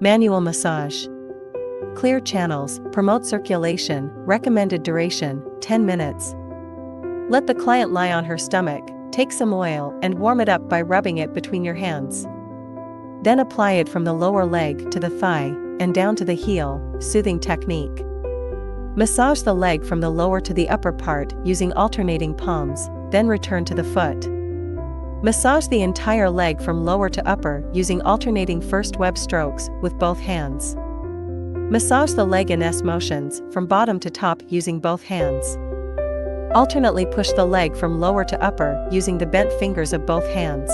Manual massage. Clear channels, promote circulation, recommended duration, 10 minutes. Let the client lie on her stomach, take some oil and warm it up by rubbing it between your hands. Then apply it from the lower leg to the thigh, and down to the heel, soothing technique. Massage the leg from the lower to the upper part using alternating palms, then return to the foot. Massage the entire leg from lower to upper using alternating first web strokes with both hands. Massage the leg in S motions from bottom to top using both hands. Alternately push the leg from lower to upper using the bent fingers of both hands.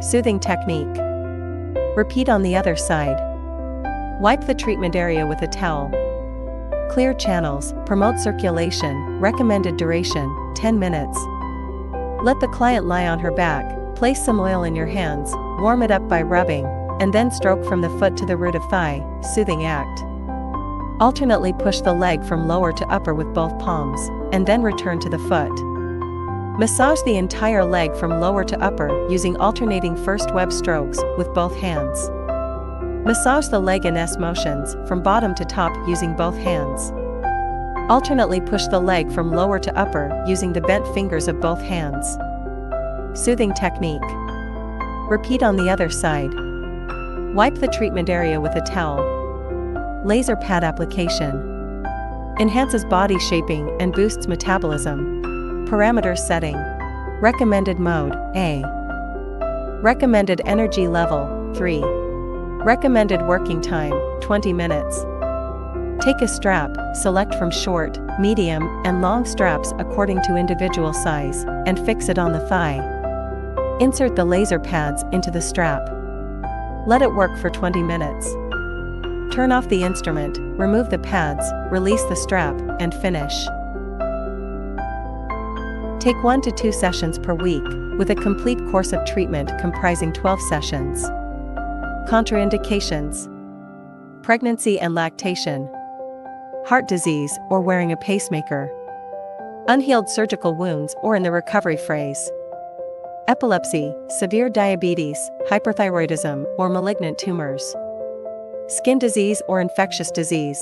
Soothing technique. Repeat on the other side. Wipe the treatment area with a towel. Clear channels, promote circulation, recommended duration, 10 minutes. Let the client lie on her back, place some oil in your hands, warm it up by rubbing, and then stroke from the foot to the root of thigh, soothing act. Alternately push the leg from lower to upper with both palms, and then return to the foot. Massage the entire leg from lower to upper using alternating first web strokes with both hands. Massage the leg in S motions from bottom to top using both hands. Alternately push the leg from lower to upper using the bent fingers of both hands. Soothing technique. Repeat on the other side. Wipe the treatment area with a towel. Laser pad application. Enhances body shaping and boosts metabolism. Parameter setting. Recommended mode, A. Recommended energy level, 3. Recommended working time, 20 minutes. Take a strap, select from short, medium, and long straps according to individual size, and fix it on the thigh. Insert the laser pads into the strap. Let it work for 20 minutes. Turn off the instrument, remove the pads, release the strap, and finish. Take 1 to 2 sessions per week, with a complete course of treatment comprising 12 sessions. Contraindications: pregnancy and lactation, heart disease or wearing a pacemaker, unhealed surgical wounds or in the recovery phase, epilepsy, severe diabetes, hyperthyroidism or malignant tumors, skin disease or infectious disease.